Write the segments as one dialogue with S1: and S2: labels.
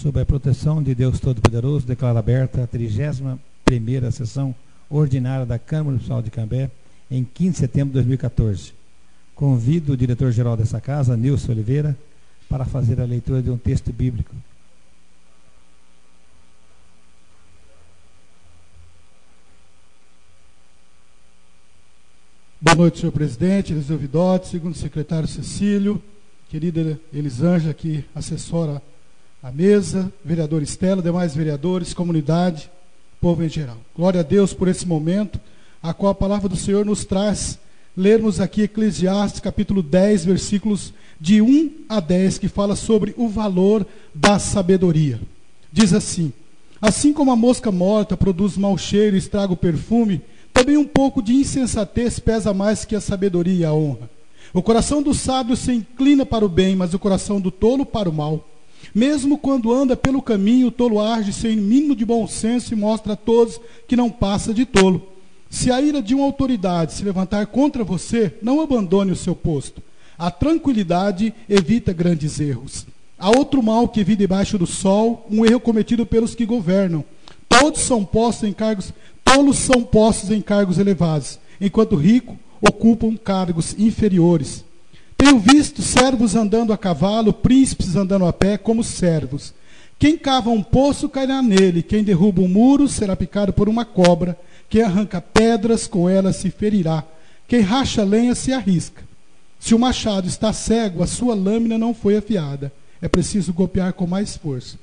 S1: Sob a proteção de Deus Todo-Poderoso, declaro aberta a 31ª sessão ordinária da Câmara Municipal de Cambé, em 15 de setembro de 2014. Convido o diretor-geral dessa casa, Nilson Oliveira, para fazer a leitura de um texto bíblico.
S2: Boa noite, senhor presidente, Eliseu Vidotti, segundo secretário Cecílio, querida Elisângela, que assessora a mesa, vereador Estela, demais vereadores, comunidade, povo em geral. Glória a Deus por esse momento, a qual a palavra do Senhor nos traz lermos aqui Eclesiastes, capítulo 10, versículos de 1 a 10, que fala sobre o valor da sabedoria. Diz assim: assim como a mosca morta produz mau cheiro e estraga o perfume, também um pouco de insensatez pesa mais que a sabedoria e a honra. O coração do sábio se inclina para o bem, mas o coração do tolo para o mal. Mesmo quando anda pelo caminho, o tolo age sem mínimo de bom senso e mostra a todos que não passa de tolo. Se a ira de uma autoridade se levantar contra você, não abandone o seu posto. A tranquilidade evita grandes erros. Há outro mal que vi debaixo do sol, um erro cometido pelos que governam. Todos são postos em cargos, tolos são postos em cargos elevados, enquanto ricos ocupam cargos inferiores. Tenho visto servos andando a cavalo, príncipes andando a pé, como servos. Quem cava um poço cairá nele, quem derruba um muro será picado por uma cobra, quem arranca pedras com ela se ferirá, quem racha lenha se arrisca. Se o machado está cego, a sua lâmina não foi afiada. É preciso golpear com mais força.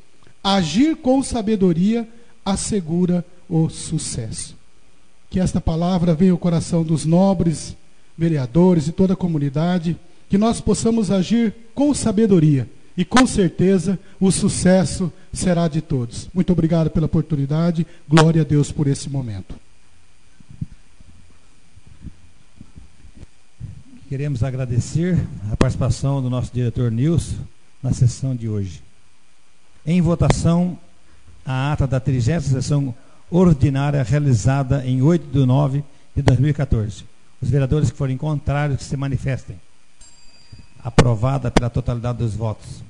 S2: Agir com sabedoria assegura o sucesso. Que esta palavra venha ao coração dos nobres vereadores e toda a comunidade, que nós possamos agir com sabedoria e com certeza o sucesso será de todos. Muito obrigado pela oportunidade, glória a Deus por esse momento.
S1: Queremos agradecer a participação do nosso diretor Nilson na sessão de hoje. Em votação, a ata da 30ª sessão ordinária realizada em 8 de 9 de 2014. Os vereadores que forem contrários que se manifestem. Aprovada pela totalidade dos votos.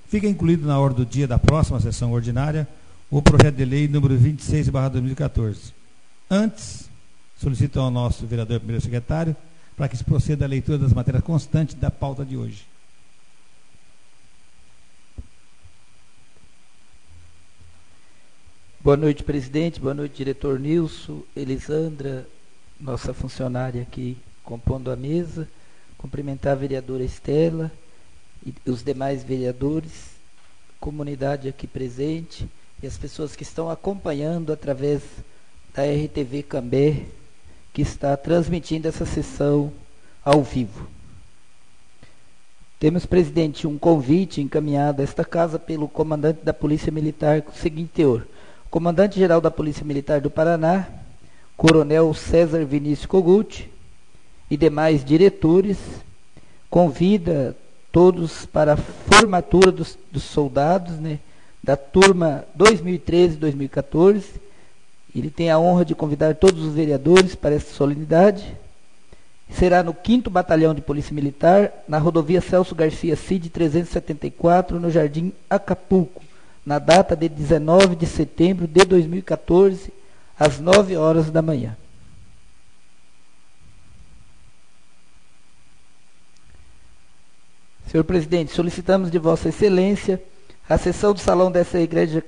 S1: Fica incluído na ordem do dia da próxima sessão ordinária o projeto de lei número 26/2014. Antes, solicito ao nosso vereador primeiro secretário para que se proceda a leitura das matérias constantes da pauta de hoje.
S3: Boa noite, presidente. Boa noite, diretor Nilson, Elisandra, nossa funcionária aqui compondo a mesa. Cumprimentar a vereadora Estela e os demais vereadores, comunidade aqui presente e as pessoas que estão acompanhando através da RTV Cambé, que está transmitindo essa sessão ao vivo. Temos, presidente, um convite encaminhado a esta casa pelo comandante da Polícia Militar com o seguinte teor: o comandante-geral da Polícia Militar do Paraná, Coronel César Vinícius Kogut, e demais diretores, convida todos para a formatura dos soldados, né, da turma 2013-2014. Ele tem a honra de convidar todos os vereadores para essa solenidade. Será no 5º Batalhão de Polícia Militar, na rodovia Celso Garcia Cid 374, no Jardim Acapulco, na data de 19 de setembro de 2014, às 9 horas da manhã. Senhor presidente, solicitamos de Vossa Excelência a sessão do salão dessa Igreja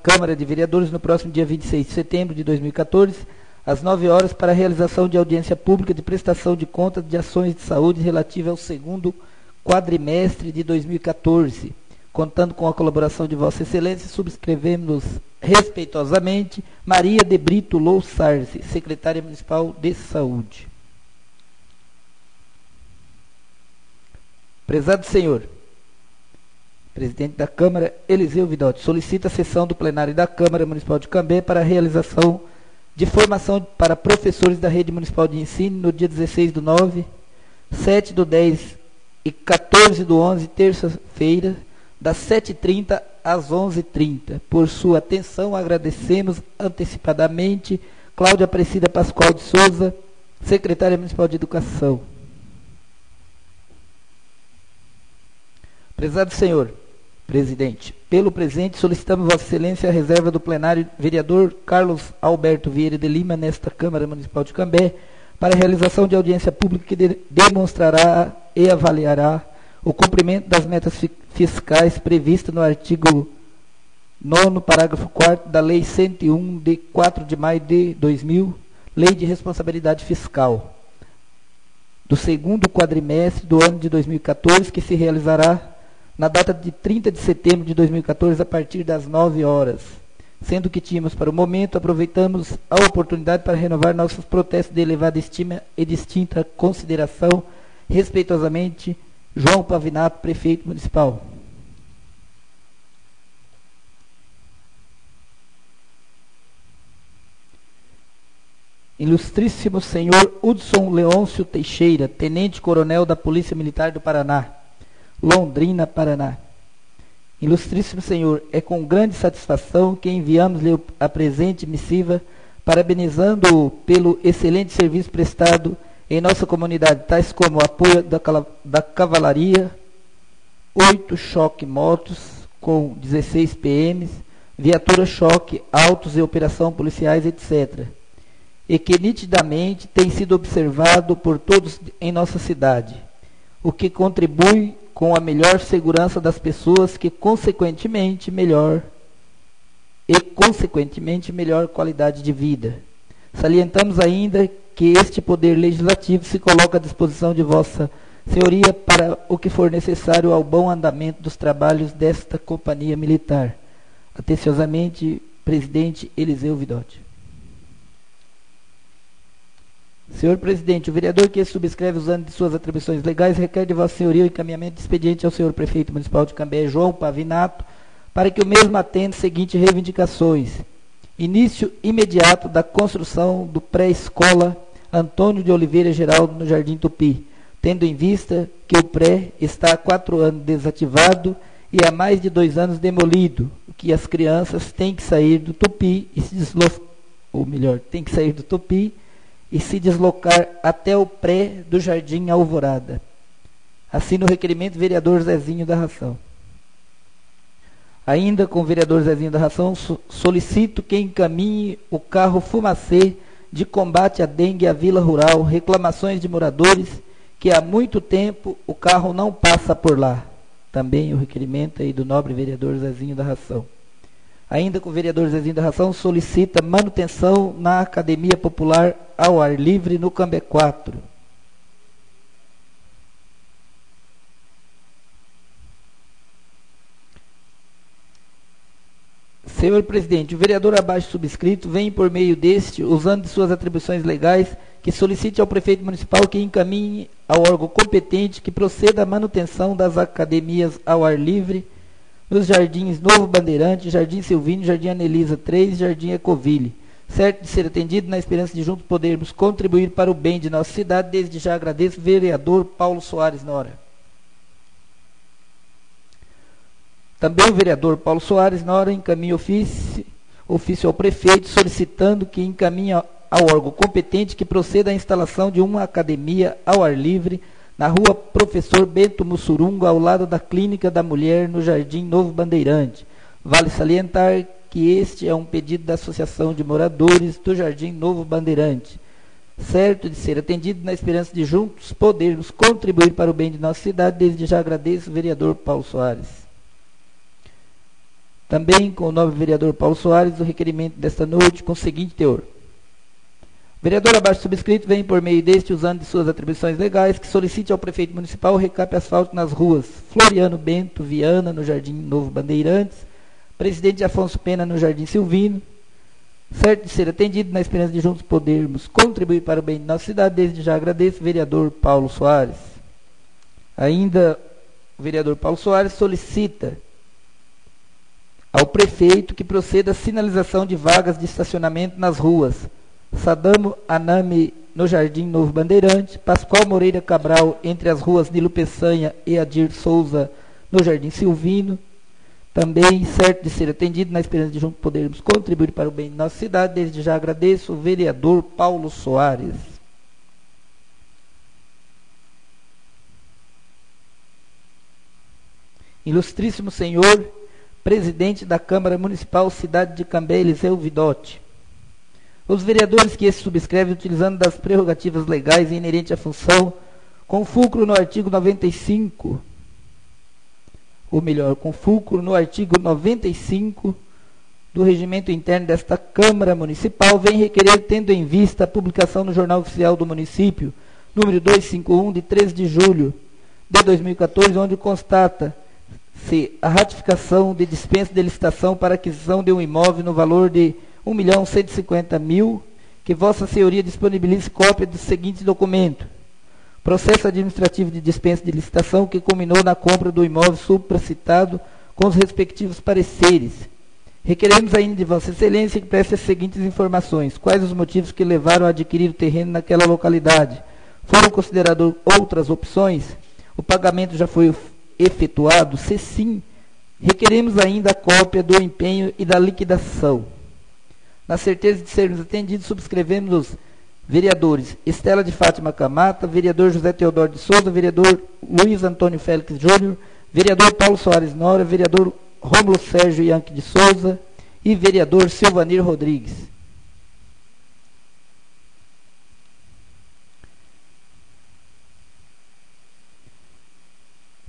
S3: Câmara de Vereadores no próximo dia 26 de setembro de 2014, às 9 horas, para a realização de audiência pública de prestação de contas de ações de saúde relativa ao 2º quadrimestre de 2014. Contando com a colaboração de Vossa Excelência, subscrevemos respeitosamente Maria de Brito Louçarce, Secretária Municipal de Saúde. Prezado senhor, presidente da Câmara, Eliseu Vidotti, solicita a sessão do plenário da Câmara Municipal de Cambé para a realização de formação para professores da Rede Municipal de Ensino no dia 16 do 9, 7 do 10 e 14 do 11, terça-feira, das 7h30 às 11h30. Por sua atenção, agradecemos antecipadamente Cláudia Aparecida Pascoal de Souza, Secretária Municipal de Educação. Prezado senhor, Presidente, pelo presente, solicitamos Vossa Excelência a reserva do plenário vereador Carlos Alberto Vieira de Lima nesta Câmara Municipal de Cambé para a realização de audiência pública que demonstrará e avaliará o cumprimento das metas fiscais previstas no artigo 9º, parágrafo 4º da Lei 101, de 4 de maio de 2000, Lei de Responsabilidade Fiscal, do segundo quadrimestre do ano de 2014, que se realizará na data de 30 de setembro de 2014, a partir das 9 horas. Sendo que tínhamos, para o momento, aproveitamos a oportunidade para renovar nossos protestos de elevada estima e distinta consideração. Respeitosamente, João Pavinato, Prefeito Municipal. Ilustríssimo Senhor Hudson Leôncio Teixeira, Tenente-Coronel da Polícia Militar do Paraná, Londrina, Paraná. Ilustríssimo Senhor, é com grande satisfação que enviamos-lhe a presente missiva, parabenizando-o pelo excelente serviço prestado em nossa comunidade, tais como o apoio da cavalaria, 8 choque-motos com 16 PMs, viatura-choque, autos e operação policiais, etc., e que nitidamente tem sido observado por todos em nossa cidade, o que contribui com a melhor segurança das pessoas, que consequentemente melhor qualidade de vida. Salientamos ainda que este poder legislativo se coloca à disposição de Vossa Senhoria para o que for necessário ao bom andamento dos trabalhos desta companhia militar. Atenciosamente, Presidente Eliseu Vidotti. Senhor Presidente, o vereador que subscreve usando de suas atribuições legais requer de Vossa Senhoria o encaminhamento de expediente ao senhor Prefeito Municipal de Cambé, João Pavinato, para que o mesmo atenda as seguintes reivindicações. Início imediato da construção do pré-escola Antônio de Oliveira Geraldo no Jardim Tupi, tendo em vista que o pré está há 4 anos desativado e há mais de 2 anos demolido, que as crianças têm que sair do Tupi e se deslocar, ou melhor, têm que sair do Tupi e se deslocar até o pré do Jardim Alvorada. Assina o requerimento vereador Zezinho da Ração. Ainda com o vereador Zezinho da Ração, solicito que encaminhe o carro fumacê de combate à dengue à Vila Rural, reclamações de moradores que há muito tempo o carro não passa por lá. Também o requerimento aí do nobre vereador Zezinho da Ração. Ainda com o vereador Zezinho da Ração, solicita manutenção na Academia Popular ao ar livre no Cambé 4. Senhor Presidente, o vereador abaixo subscrito vem por meio deste, usando de suas atribuições legais, que solicite ao prefeito municipal que encaminhe ao órgão competente que proceda à manutenção das academias ao ar livre nos jardins Novo Bandeirante, Jardim Silvino, Jardim Anelisa 3, Jardim Ecoville, certo de ser atendido na esperança de juntos podermos contribuir para o bem de nossa cidade. Desde já agradeço, vereador Paulo Soares Nora. Também o vereador Paulo Soares Nora encaminha ofício ao prefeito, solicitando que encaminhe ao órgão competente que proceda à instalação de uma academia ao ar livre na rua Professor Bento Mussurunga, ao lado da Clínica da Mulher, no Jardim Novo Bandeirante. Vale salientar que este é um pedido da Associação de Moradores do Jardim Novo Bandeirante, certo de ser atendido na esperança de juntos podermos contribuir para o bem de nossa cidade. Desde já agradeço, o vereador Paulo Soares. Também com o nobre vereador Paulo Soares, o requerimento desta noite com o seguinte teor. O vereador abaixo subscrito vem por meio deste, usando de suas atribuições legais, que solicite ao prefeito municipal o recape asfáltico nas ruas Floriano Bento Viana, no Jardim Novo Bandeirantes, Presidente Afonso Pena, no Jardim Silvino, certo de ser atendido na esperança de juntos podermos contribuir para o bem de nossa cidade. Desde já agradeço, vereador Paulo Soares. Ainda o vereador Paulo Soares solicita ao prefeito que proceda à sinalização de vagas de estacionamento nas ruas Sadamo Anami, no Jardim Novo Bandeirante, Pascoal Moreira Cabral, entre as ruas Nilo Peçanha e Adir Souza, no Jardim Silvino. Também certo de ser atendido na esperança de juntos podermos contribuir para o bem de nossa cidade. Desde já agradeço, o vereador Paulo Soares. ilustríssimo senhor, presidente da Câmara Municipal Cidade de Cambé, Eliseu Vidotti. Os vereadores que esse subscrevem, utilizando das prerrogativas legais inerentes à função, com fulcro no artigo 95, ou melhor, com fulcro no artigo 95 do regimento interno desta Câmara Municipal, vem requerer, tendo em vista a publicação no Jornal Oficial do Município, número 251, de 13 de julho de 2014, onde constata-se a ratificação de dispensa de licitação para aquisição de um imóvel no valor de R$1.150.000, que Vossa Senhoria disponibilize cópia do seguinte documento: processo administrativo de dispensa de licitação que culminou na compra do imóvel supracitado com os respectivos pareceres. Requeremos ainda de Vossa Excelência que preste as seguintes informações: quais os motivos que levaram a adquirir o terreno naquela localidade? Foram consideradas outras opções? O pagamento já foi efetuado? Se sim, requeremos ainda a cópia do empenho e da liquidação. Na certeza de sermos atendidos, subscrevemos os vereadores Estela de Fátima Camata, vereador José Teodoro de Souza, vereador Luiz Antônio Félix Júnior, vereador Paulo Soares Nora, vereador Rômulo Sérgio Yankee de Souza e vereador Silvanir Rodrigues.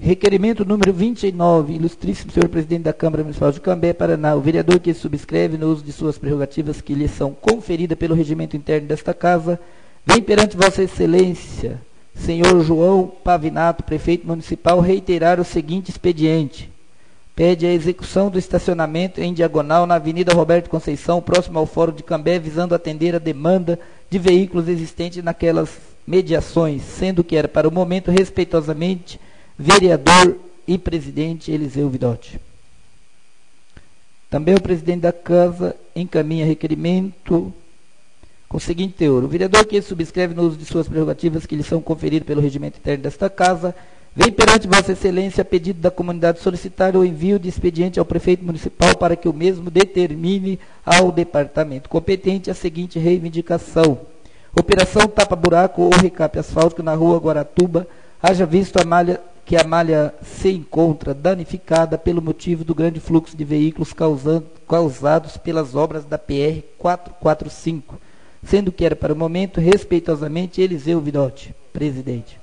S3: Requerimento número 29, ilustríssimo senhor presidente da Câmara Municipal de Cambé, Paraná, o vereador que subscreve no uso de suas prerrogativas que lhe são conferidas pelo regimento interno desta casa, vem perante Vossa Excelência, senhor João Pavinato, prefeito municipal, reiterar o seguinte expediente. Pede a execução do estacionamento em diagonal na Avenida Roberto Conceição, próximo ao Fórum de Cambé, visando atender a demanda de veículos existentes naquelas mediações, sendo que era para o momento respeitosamente vereador e presidente Eliseu Vidotti. Também o presidente da casa encaminha requerimento com o seguinte teor: o vereador que subscreve no uso de suas prerrogativas que lhe são conferidas pelo regimento interno desta casa, vem perante Vossa Excelência a pedido da comunidade solicitar o envio de expediente ao prefeito municipal para que o mesmo determine ao departamento competente a seguinte reivindicação: operação tapa-buraco ou recape asfáltico na rua Guaratuba, haja visto que a malha se encontra danificada pelo motivo do grande fluxo de veículos causados pelas obras da PR 445, sendo que era para o momento respeitosamente Eliseu Vidotti, presidente.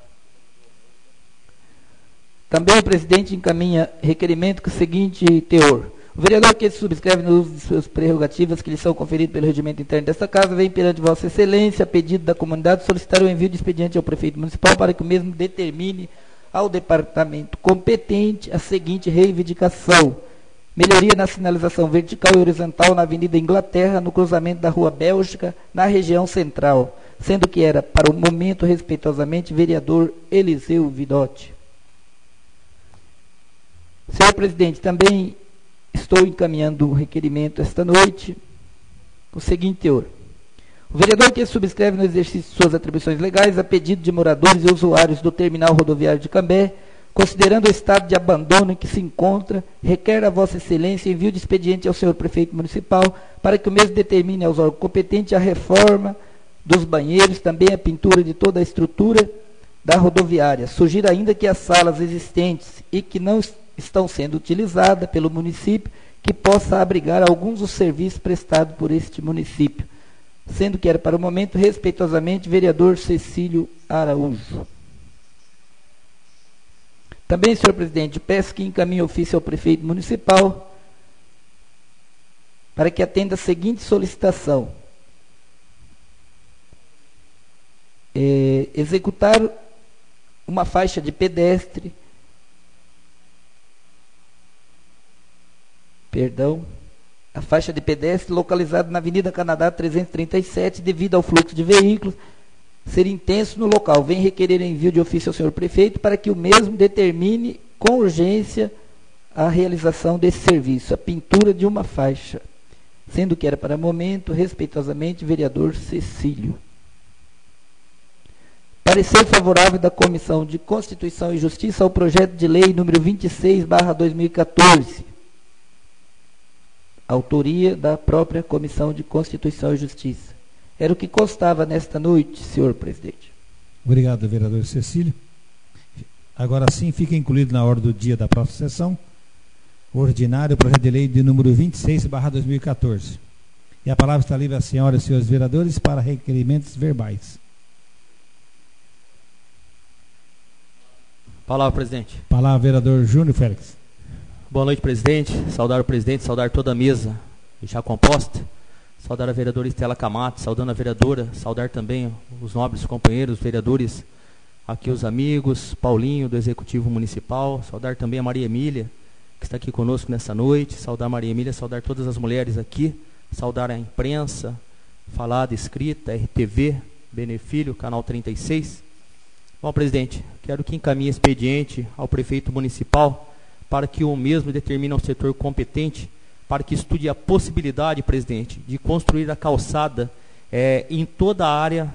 S3: Também o presidente encaminha requerimento com o seguinte teor: o vereador que subscreve no uso de suas prerrogativas que lhe são conferidas pelo regimento interno desta casa, vem perante Vossa Excelência, a pedido da comunidade, solicitar o envio de expediente ao prefeito municipal para que o mesmo determine ao departamento competente a seguinte reivindicação: melhoria na sinalização vertical e horizontal na Avenida Inglaterra, no cruzamento da Rua Bélgica, na região central, sendo que era, para o momento, respeitosamente, vereador Eliseu Vidotti. Senhor presidente, também estou encaminhando um requerimento esta noite com o seguinte teor: o vereador que subscreve no exercício de suas atribuições legais a pedido de moradores e usuários do terminal rodoviário de Cambé, considerando o estado de abandono em que se encontra, requer a Vossa Excelência envio de expediente ao senhor prefeito municipal para que o mesmo determine aos órgãos competentes a reforma dos banheiros, também a pintura de toda a estrutura da rodoviária. Sugira ainda que as salas existentes e que não estão sendo utilizadas pelo município, que possa abrigar alguns dos serviços prestados por este município, sendo que era para o momento respeitosamente vereador Cecílio Araújo. Também, senhor presidente, peço que encaminhe ofício ao prefeito municipal para que atenda a seguinte solicitação: executar uma faixa de pedestre, a faixa de pedestre localizada na Avenida Canadá 337, devido ao fluxo de veículos ser intenso no local. Vem requerer envio de ofício ao senhor prefeito para que o mesmo determine com urgência a realização desse serviço, a pintura de uma faixa, sendo que era para o momento, respeitosamente, vereador Cecílio. Parecer favorável da Comissão de Constituição e Justiça ao projeto de lei número 26/2014. Autoria da própria Comissão de Constituição e Justiça. Era o que constava nesta noite, senhor presidente.
S1: Obrigado, vereador Cecílio. Agora sim, fica incluído na ordem do dia da próxima sessão ordinário, projeto de lei de número 26/2014. E a palavra está livre às senhoras e senhores vereadores para requerimentos verbais.
S4: Palavra, presidente.
S1: Palavra, vereador Júnior Félix.
S4: Boa noite, presidente. Saudar o presidente, saudar toda a mesa já composta. Saudar a vereadora Estela Camato, saudando a vereadora, saudar também os nobres companheiros, vereadores, aqui os amigos, Paulinho, do Executivo Municipal, saudar também a Maria Emília, que está aqui conosco nessa noite, saudar a Maria Emília, saudar todas as mulheres aqui, saudar a imprensa, falada, escrita, RTV, Benefílio, Canal 36. Bom, presidente, quero que encaminhe expediente ao prefeito municipal para que o mesmo determine ao setor competente para que estude a possibilidade, presidente, de construir a calçada em toda a área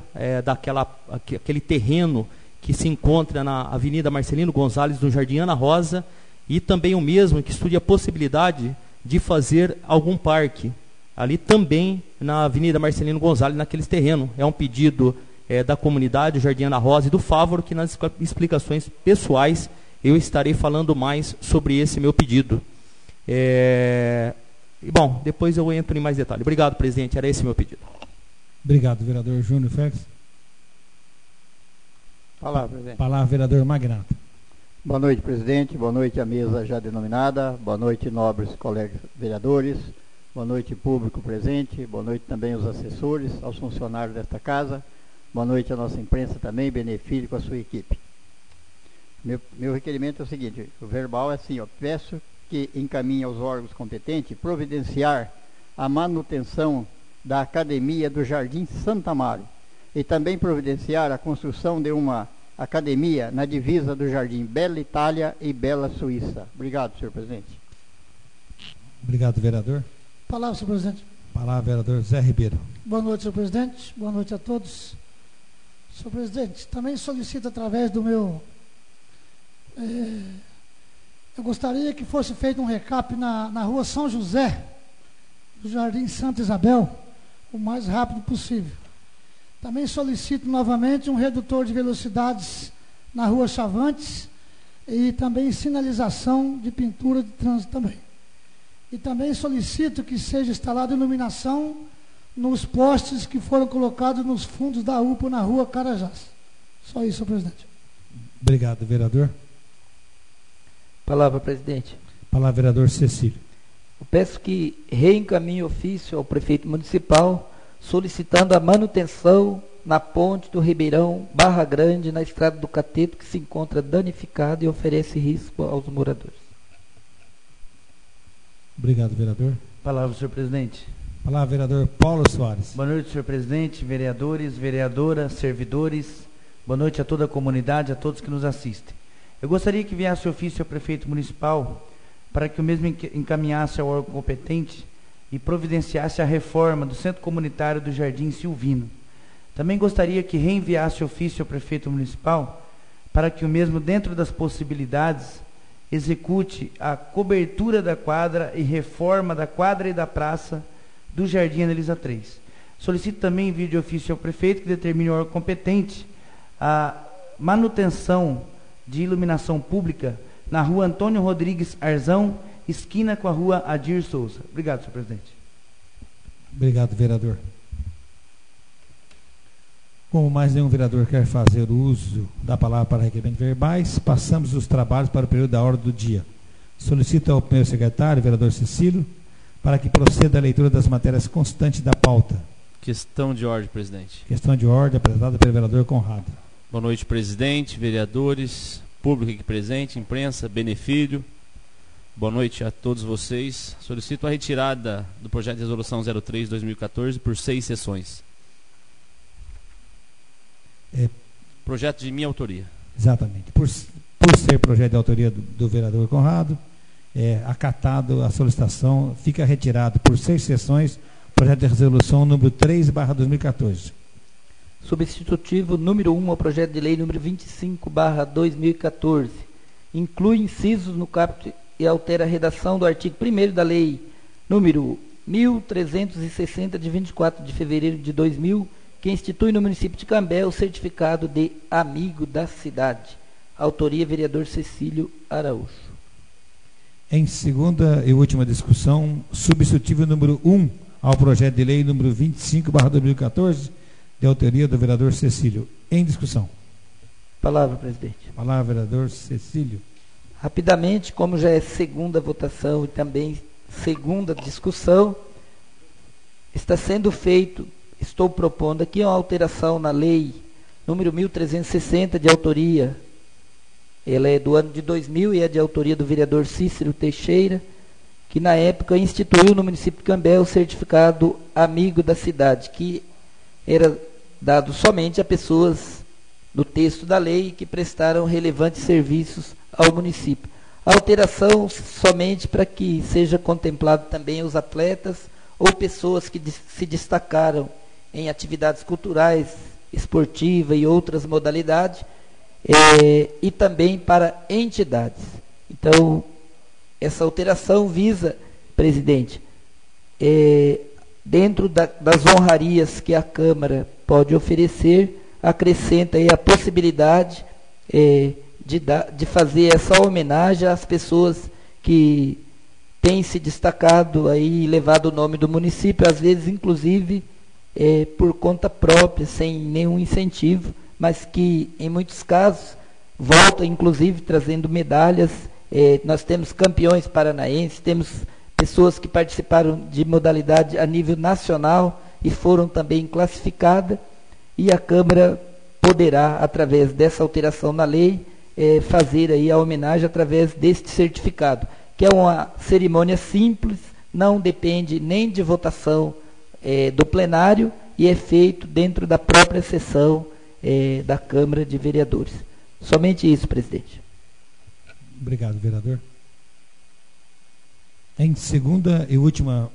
S4: aquele terreno que se encontra na Avenida Marcelino Gonzalez, no Jardim Ana Rosa, e também o mesmo que estude a possibilidade de fazer algum parque ali também na Avenida Marcelino Gonzalez, naqueles terrenos. É um pedido da comunidade, do Jardim Ana Rosa e do Fávoro, que nas explicações pessoais eu estarei falando mais sobre esse meu pedido. Bom, depois eu entro em mais detalhes. Obrigado, presidente. Era esse meu pedido.
S1: Obrigado, vereador Júnior Félix.
S5: Palavra, presidente.
S1: Palavra, vereador Magnato.
S5: Boa noite, presidente. Boa noite à mesa já denominada. Boa noite, nobres colegas vereadores. Boa noite, público presente. Boa noite também aos assessores, aos funcionários desta casa. Boa noite à nossa imprensa também, Benefílio com a sua equipe. Meu requerimento é o seguinte, o verbal é assim, peço que encaminhe aos órgãos competentes providenciar a manutenção da Academia do Jardim Santa Amaro e também providenciar a construção de uma academia na divisa do Jardim Bela Itália e Bela Suíça. Obrigado, senhor presidente.
S1: Obrigado, vereador.
S2: Palavra, senhor presidente.
S1: Palavra, vereador Zé Ribeiro.
S2: Boa noite, senhor presidente. Boa noite a todos. Senhor presidente, também solicito através do meu... eu gostaria que fosse feito um recap na rua São José, do Jardim Santa Isabel, o mais rápido possível. Também solicito novamente um redutor de velocidades na rua Chavantes e também sinalização de pintura de trânsito também. E também solicito que seja instalada iluminação nos postes que foram colocados nos fundos da UPA na rua Carajás. Só isso, senhor presidente.
S1: Obrigado, vereador.
S3: Palavra, presidente.
S1: Palavra, vereador Cecílio.
S3: Eu peço que reencaminhe ofício ao prefeito municipal solicitando a manutenção na ponte do Ribeirão Barra Grande, na estrada do Cateto, que se encontra danificada e oferece risco aos moradores.
S1: Obrigado, vereador.
S6: Palavra, senhor presidente.
S1: Palavra, vereador Paulo Soares.
S6: Boa noite, senhor presidente, vereadores, vereadoras, servidores. Boa noite a toda a comunidade, a todos que nos assistem. Eu gostaria que viesse ofício ao prefeito municipal para que o mesmo encaminhasse ao órgão competente e providenciasse a reforma do Centro Comunitário do Jardim Silvino. Também gostaria que reenviasse ofício ao prefeito municipal para que o mesmo, dentro das possibilidades, execute a cobertura da quadra e reforma da quadra e da praça do Jardim Anelisa 3. Solicito também envio de ofício ao prefeito que determine o órgão competente a manutenção de iluminação pública na rua Antônio Rodrigues Arzão, esquina com a rua Adir Souza. Obrigado, senhor presidente.
S1: Obrigado, vereador. Como mais nenhum vereador quer fazer uso da palavra para requerimentos verbais, passamos os trabalhos para o período da ordem do dia. Solicito ao primeiro secretário, vereador Cecílio, para que proceda a leitura das matérias constantes da pauta.
S7: Questão de ordem, presidente.
S1: Questão de ordem apresentada pelo vereador Conrado.
S7: Boa noite, presidente, vereadores, público aqui presente, imprensa, Benefílio. Boa noite a todos vocês. Solicito a retirada do projeto de resolução 03/2014 por 6 sessões. Projeto de minha autoria.
S1: Exatamente. Por ser projeto de autoria do vereador Conrado, acatado a solicitação, fica retirado por 6 sessões o projeto de resolução número 3/2014.
S3: Substitutivo número 1 ao projeto de lei número 25/2014. Inclui incisos no caput e altera a redação do artigo 1º da lei número 1360 de 24 de fevereiro de 2000, que institui no município de Cambé o certificado de amigo da cidade. Autoria, vereador Cecílio Araújo.
S1: Em segunda e última discussão, substitutivo número 1 ao projeto de lei número 25/2014, de autoria do vereador Cecílio. Em discussão.
S3: Palavra, presidente.
S1: Palavra, vereador Cecílio.
S3: Rapidamente, como já é segunda votação e também segunda discussão, está sendo feito, estou propondo aqui uma alteração na lei número 1360, de autoria, ela é do ano de 2000 e é de autoria do vereador Cícero Teixeira, que na época instituiu no município de Cambé o certificado amigo da cidade, que era dado somente a pessoas no texto da lei que prestaram relevantes serviços ao município. A alteração somente para que seja contemplado também os atletas ou pessoas que se destacaram em atividades culturais, esportivas e outras modalidades, e também para entidades. Então, essa alteração visa, presidente, dentro das honrarias que a Câmara pode oferecer, acrescenta aí a possibilidade de fazer essa homenagem às pessoas que têm se destacado aí e levado o nome do município, às vezes inclusive por conta própria, sem nenhum incentivo, mas que em muitos casos volta inclusive trazendo medalhas. Nós temos campeões paranaenses, temos pessoas que participaram de modalidade a nível nacional e foram também classificadas, e a Câmara poderá, através dessa alteração na lei, fazer aí a homenagem através deste certificado, que é uma cerimônia simples, não depende nem de votação do plenário e é feito dentro da própria sessão da Câmara de Vereadores. Somente isso, presidente.
S1: Obrigado, vereador. Em segunda e última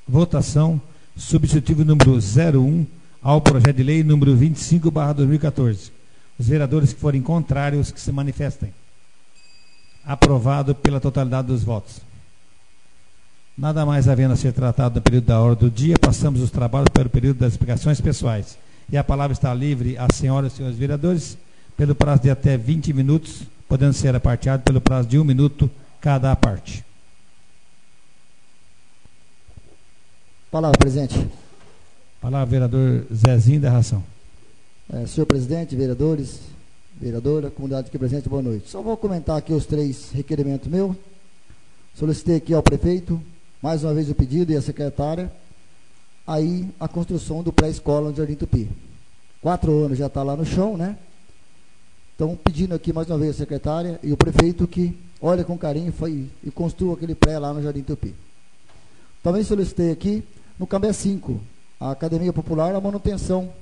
S1: votação, substitutivo número 01 ao projeto de lei número 25/2014. Os vereadores que forem contrários, que se manifestem. Aprovado pela totalidade dos votos. Nada mais havendo a ser tratado no período da hora do dia, passamos os trabalhos para o período das explicações pessoais. E a palavra está livre às senhoras e senhores vereadores, pelo prazo de até 20 minutos, podendo ser aparteado pelo prazo de 1 minuto cada parte.
S8: Palavra, presidente.
S1: Palavra, vereador Zezinho da Ração.
S8: Senhor presidente, vereadores, vereadora, comunidade aqui presente, boa noite. Só vou comentar aqui os 3 requerimentos meus. Solicitei aqui ao prefeito, mais uma vez o pedido, e a secretária, aí a construção do pré-escola no Jardim Tupi. 4 anos já está lá no chão, né? Então, pedindo aqui mais uma vez a secretária e o prefeito que olhe com carinho e construa aquele pré lá no Jardim Tupi. Também solicitei aqui, no Cambé 5, a Academia Popular, a manutenção,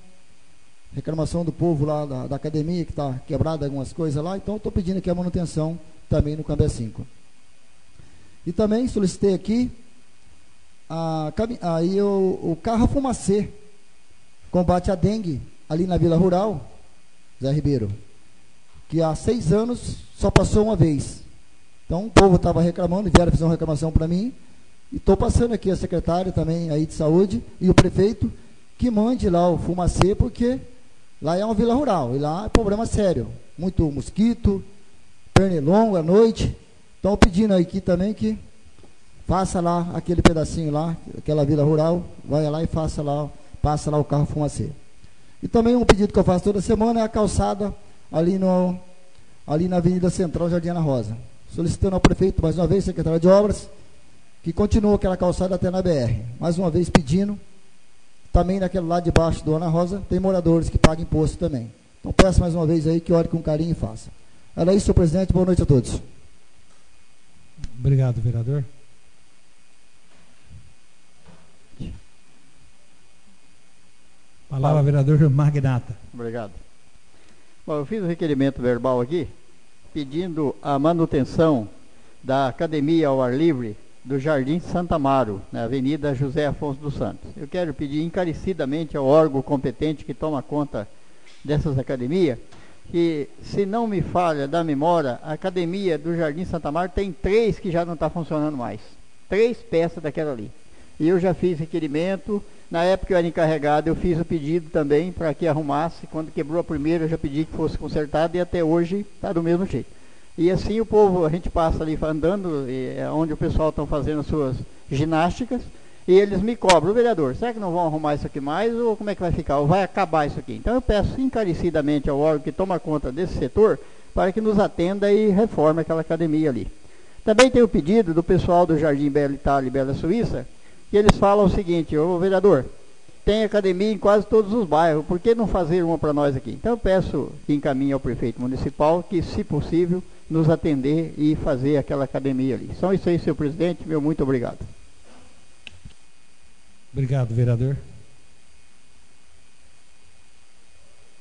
S8: reclamação do povo lá da academia, que está quebrada algumas coisas lá, então estou pedindo aqui a manutenção também no Cambé 5. E também solicitei aqui o carro fumacê, combate à dengue, ali na Vila Rural, Zé Ribeiro, que há 6 anos só passou uma vez. Então o povo estava reclamando, vieram fazer uma reclamação para mim, e estou passando aqui a secretária também aí de saúde e o prefeito que mande lá o fumacê, porque lá é uma vila rural, e lá é problema sério, muito mosquito, pernilongo à noite. Então pedindo aqui também que faça lá aquele pedacinho lá, aquela vila rural, vai lá e passa lá o carro fumacê. E também um pedido que eu faço toda semana é a calçada ali na Avenida Central, Jardim Ana Rosa. Solicitando ao prefeito, mais uma vez, secretário de Obras, que continua aquela calçada até na BR. Mais uma vez pedindo, também naquele lado de baixo do Ana Rosa, tem moradores que pagam imposto também. Então peço mais uma vez aí que olhe com carinho e faça. Era isso, senhor presidente, boa noite a todos.
S1: Obrigado, vereador. Palavra, vereador Magnata.
S5: Obrigado. Bom, eu fiz um requerimento verbal aqui, pedindo a manutenção da academia ao ar livre do Jardim Santa Amaro, na Avenida José Afonso dos Santos. Eu quero pedir encarecidamente ao órgão competente que toma conta dessas academias, que, se não me falha da memória, a academia do Jardim Santa Amaro tem 3 que já não está funcionando mais. 3 peças daquela ali. E eu já fiz requerimento, na época que eu era encarregado, eu fiz o pedido também para que arrumasse. Quando quebrou a primeira, eu já pedi que fosse consertado e até hoje está do mesmo jeito. E assim o povo, a gente passa ali andando, onde o pessoal está fazendo as suas ginásticas, e eles me cobram, vereador, será que não vão arrumar isso aqui mais, ou como é que vai ficar, ou vai acabar isso aqui? Então eu peço encarecidamente ao órgão que toma conta desse setor, para que nos atenda e reforme aquela academia ali. Também tem o pedido do pessoal do Jardim Bela Itália e Bela Suíça, que eles falam o seguinte, ô vereador, tem academia em quase todos os bairros, por que não fazer uma para nós aqui? Então eu peço que encaminhe ao prefeito municipal, que se possível, nos atender e fazer aquela academia ali. Só isso aí, senhor presidente, meu muito obrigado.
S1: Obrigado, vereador.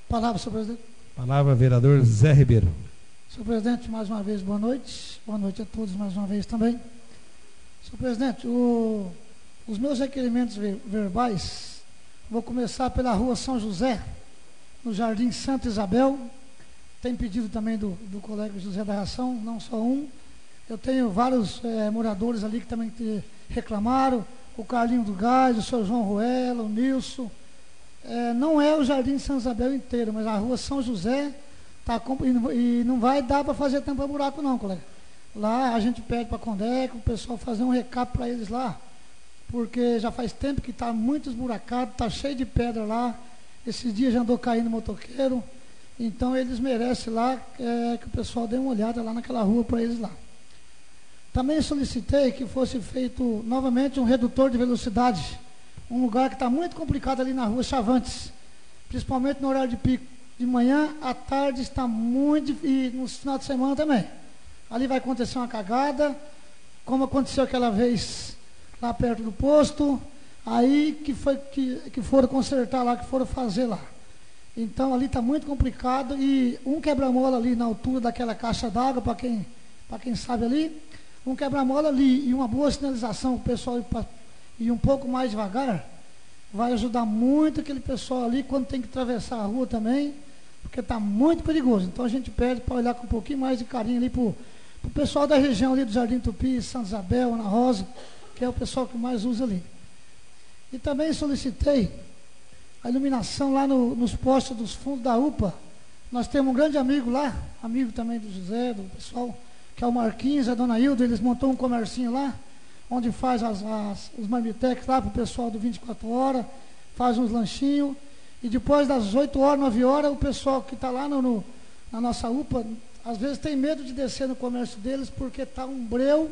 S9: Palavra, senhor presidente.
S1: Palavra, vereador Zé Ribeiro.
S9: Senhor presidente, mais uma vez, boa noite. Boa noite a todos mais uma vez também. Senhor presidente, os meus requerimentos verbais, vou começar pela rua São José, no Jardim Santa Isabel. Tem pedido também do colega José da Ração, não só um. Eu tenho vários moradores ali que também reclamaram, o Carlinho do Gás, o senhor João Ruela, o Nilson. Não é o Jardim Santa Isabel inteiro, mas a rua São José e não vai dar para fazer tampa-buraco não, colega. Lá a gente pede para a Condeco, o pessoal fazer um recap para eles lá, porque já faz tempo que está muito esburacado, está cheio de pedra lá, esses dias já andou caindo motoqueiro, então eles merecem lá que o pessoal dê uma olhada lá naquela rua para eles lá. Também solicitei que fosse feito novamente um redutor de velocidade, um lugar que está muito complicado ali na rua Chavantes, principalmente no horário de pico, de manhã, à tarde está muito, e no final de semana também. Ali vai acontecer uma cagada, como aconteceu aquela vez lá perto do posto, aí que foram consertar lá, que foram fazer lá. Então ali está muito complicado, e um quebra-mola ali na altura daquela caixa d'água, para quem sabe ali, um quebra-mola ali e uma boa sinalização, o pessoal ir um pouco mais devagar, vai ajudar muito aquele pessoal ali quando tem que atravessar a rua também, porque está muito perigoso. Então a gente pede para olhar com um pouquinho mais de carinho ali para o pessoal da região ali do Jardim Tupi, Santa Isabel, Ana Rosa, que é o pessoal que mais usa ali. E também solicitei a iluminação lá nos postos dos fundos da UPA. Nós temos um grande amigo lá, amigo também do José, do pessoal, que é o Marquinhos, a dona Hilda, eles montou um comércio lá, onde faz os marmitex lá para o pessoal do 24 horas, faz uns lanchinhos, e depois das 8 horas, 9 horas, o pessoal que está lá na nossa UPA, às vezes tem medo de descer no comércio deles, porque está um breu,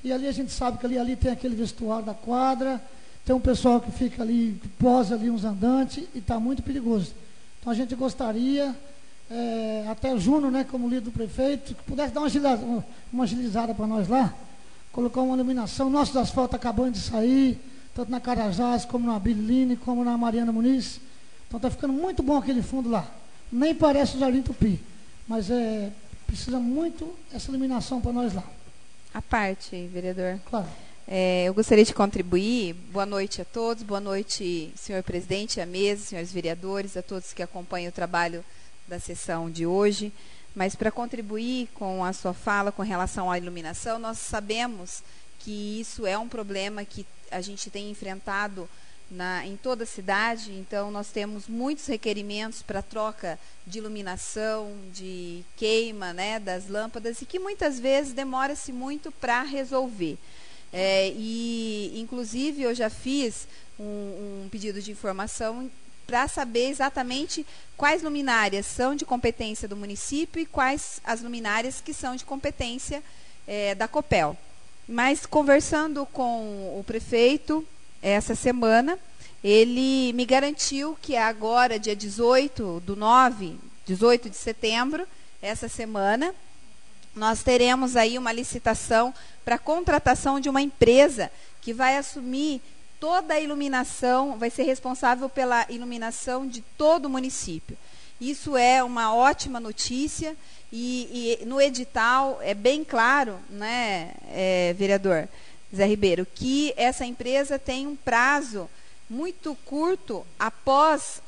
S9: e ali a gente sabe que ali tem aquele vestuário da quadra, tem um pessoal que fica ali, que posa ali uns andantes, e está muito perigoso. Então a gente gostaria, até Júnior, né, como líder do prefeito, que pudesse dar uma agilizada para nós lá, colocar uma iluminação. Nossos asfaltos acabando de sair, tanto na Carajás, como na Biline, como na Mariana Muniz. Então está ficando muito bom aquele fundo lá. Nem parece o Jardim Tupi, mas precisa muito essa iluminação para nós lá.
S10: A parte, vereador.
S9: Claro.
S10: Eu gostaria de contribuir. Boa noite a todos, boa noite, senhor presidente, à mesa, senhores vereadores, a todos que acompanham o trabalho da sessão de hoje. Mas para contribuir com a sua fala com relação à iluminação, nós sabemos que isso é um problema que a gente tem enfrentado em toda a cidade. Então nós temos muitos requerimentos para troca de iluminação, de queima, né, das lâmpadas, e que muitas vezes demora-se muito para resolver. E inclusive eu já fiz um pedido de informação para saber exatamente quais luminárias são de competência do município e quais as luminárias que são de competência da Copel. Mas conversando com o prefeito essa semana, ele me garantiu que agora, dia 18 de setembro, essa semana, nós teremos aí uma licitação para contratação de uma empresa que vai assumir toda a iluminação, vai ser responsável pela iluminação de todo o município. Isso é uma ótima notícia, e no edital é bem claro, né, vereador Zé Ribeiro, que essa empresa tem um prazo muito curto após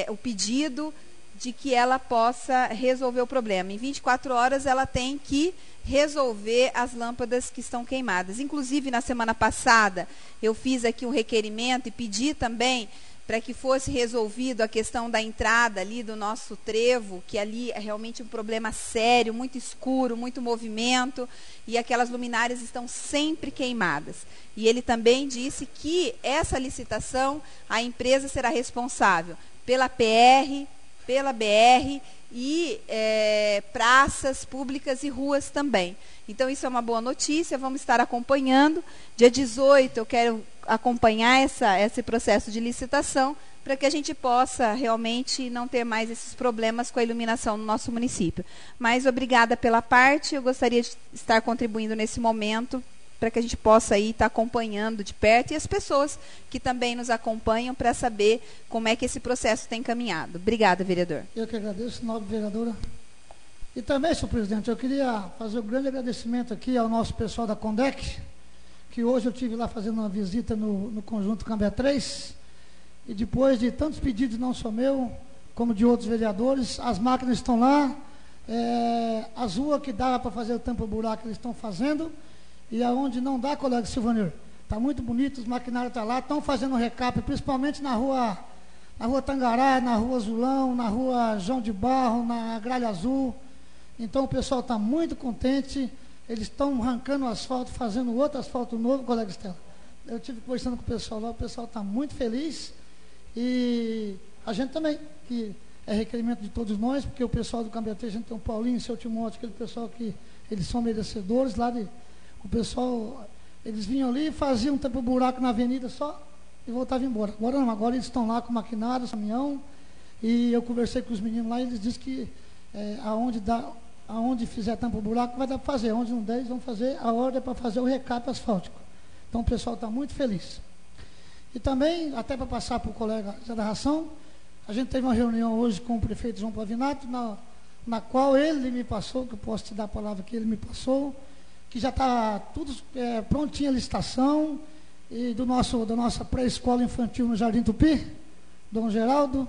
S10: o pedido de que ela possa resolver o problema. Em 24 horas ela tem que resolver as lâmpadas que estão queimadas. Inclusive, na semana passada, eu fiz aqui um requerimento e pedi também para que fosse resolvido a questão da entrada ali do nosso trevo, que ali é realmente um problema sério, muito escuro, muito movimento, e aquelas luminárias estão sempre queimadas. E ele também disse que essa licitação, a empresa será responsável pela PR, pela BR e praças públicas e ruas também. Então, isso é uma boa notícia, vamos estar acompanhando. Dia 18, eu quero acompanhar esse processo de licitação para que a gente possa realmente não ter mais esses problemas com a iluminação no nosso município. Mas obrigada pela parte, eu gostaria de estar contribuindo nesse momento para que a gente possa aí estar acompanhando de perto e as pessoas que também nos acompanham para saber como é que esse processo tem caminhado. Obrigada, vereador.
S9: Eu que agradeço, nobre vereadora. E também, senhor presidente, eu queria fazer um grande agradecimento aqui ao nosso pessoal da Condec, que hoje eu estive lá fazendo uma visita no Conjunto Cambé 3, e depois de tantos pedidos, não só meu, como de outros vereadores, as máquinas estão lá, as ruas que dava para fazer o tampa-buraco eles estão fazendo, e aonde não dá, colega Silvanir, está muito bonito, os maquinários estão lá, estão fazendo recap, principalmente na rua Tangará, na rua Azulão, na rua João de Barro, na Gralha Azul. Então o pessoal está muito contente, eles estão arrancando o asfalto, fazendo outro asfalto novo, colega Estela. Eu estive conversando com o pessoal lá, o pessoal está muito feliz, e a gente também, que é requerimento de todos nós, porque o pessoal do Cambiatê, a gente tem o Paulinho, o seu Timóteo, aquele pessoal que eles são merecedores lá o pessoal, eles vinham ali, faziam um tampa-buraco na avenida só e voltavam embora. Agora não, agora eles estão lá com maquinário, caminhão, e eu conversei com os meninos lá e eles disseram que aonde fizer tampa-buraco vai dar para fazer, onde não der eles vão fazer, a ordem é para fazer o recap asfáltico. Então o pessoal está muito feliz. E também, até para passar para o colega Zé da Ração, a gente teve uma reunião hoje com o prefeito João Pavinato, na qual ele me passou, que eu posso te dar a palavra que ele me passou, que já está tudo prontinha a licitação, e da nossa pré-escola infantil no Jardim Tupi, Dom Geraldo,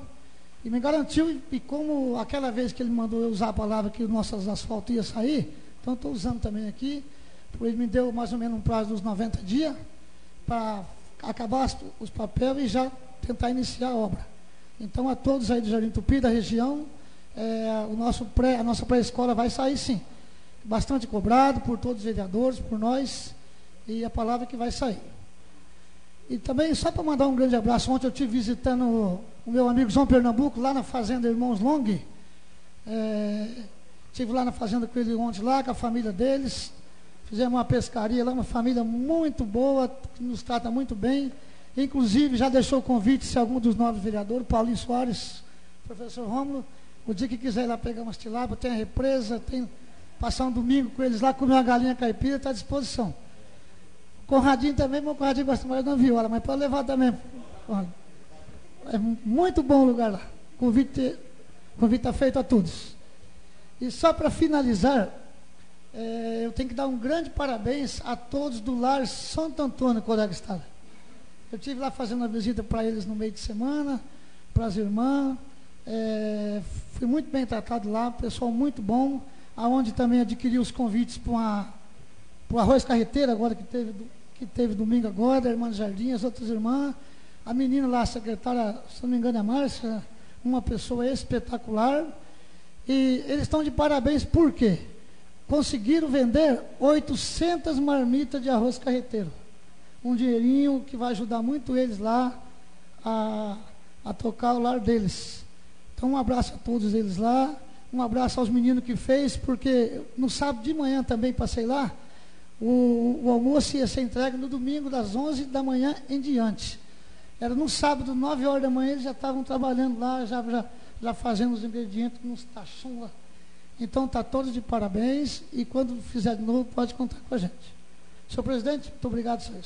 S9: e me garantiu, e como aquela vez que ele mandou eu usar a palavra que nossas asfaltos iam sair, então estou usando também aqui, ele me deu mais ou menos um prazo dos 90 dias, para acabar os papéis e já tentar iniciar a obra. Então a todos aí do Jardim Tupi, da região, a nossa pré-escola vai sair sim. Bastante cobrado por todos os vereadores, por nós, e a palavra que vai sair. E também, só para mandar um grande abraço, ontem eu estive visitando o meu amigo João Pernambuco, lá na fazenda Irmãos Long. Estive lá na fazenda com ele ontem, lá com a família deles, fizemos uma pescaria lá, uma família muito boa, que nos trata muito bem, inclusive já deixou o convite, se algum dos novos vereadores, Paulinho Soares, professor Rômulo, o dia que quiser ir lá pegar umas tilápias, tem a represa, passar um domingo com eles lá, comer uma galinha caipira, está à disposição. O Conradinho também, meu Conradinho gosta mais da viola, mas pode levar também. É muito bom o lugar lá. O convite está feito a todos. E só para finalizar, eu tenho que dar um grande parabéns a todos do Lar Santo Antônio, colega Estado. Eu estive lá fazendo uma visita para eles no meio de semana, para as irmãs. Fui muito bem tratado lá, pessoal muito bom, aonde também adquiri os convites para o Arroz Carreteiro, agora que teve domingo agora, a irmã do Jardim, as outras irmãs, a menina lá, a secretária, se não me engano é a Márcia, uma pessoa espetacular, e eles estão de parabéns, por quê? Conseguiram vender 800 marmitas de arroz carreteiro, um dinheirinho que vai ajudar muito eles lá a tocar o lar deles. Então um abraço a todos eles lá, um abraço aos meninos que fez, porque no sábado de manhã também passei lá, o almoço ia ser entregue no domingo das 11 da manhã em diante. Era no sábado, 9 horas da manhã, eles já estavam trabalhando lá, já fazendo os ingredientes nos tachões lá. Então está todos de parabéns, e quando fizer de novo pode contar com a gente. Senhor presidente, muito obrigado, senhor.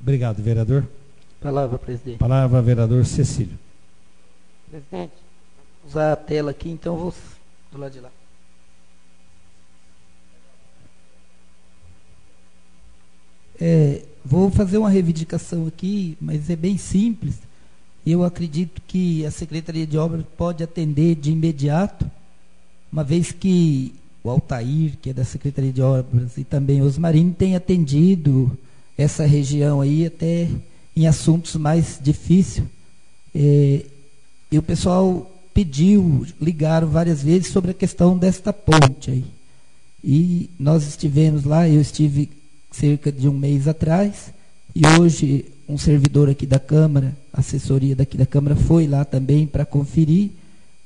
S1: Obrigado, vereador.
S3: Palavra, presidente.
S1: Palavra, vereador Cecílio.
S3: Presidente, vou usar a tela aqui, então vou do lado de lá.
S11: Vou fazer uma reivindicação aqui, mas é bem simples. Eu acredito que a Secretaria de Obras pode atender de imediato, uma vez que o Altair, que é da Secretaria de Obras, e também o Osmarino, tem atendido essa região aí até em assuntos mais difíceis. E o pessoal pediu, ligaram várias vezes sobre a questão desta ponte aí. E nós estivemos lá, eu estive cerca de um mês atrás, e hoje um servidor aqui da Câmara, assessoria daqui da Câmara, foi lá também para conferir,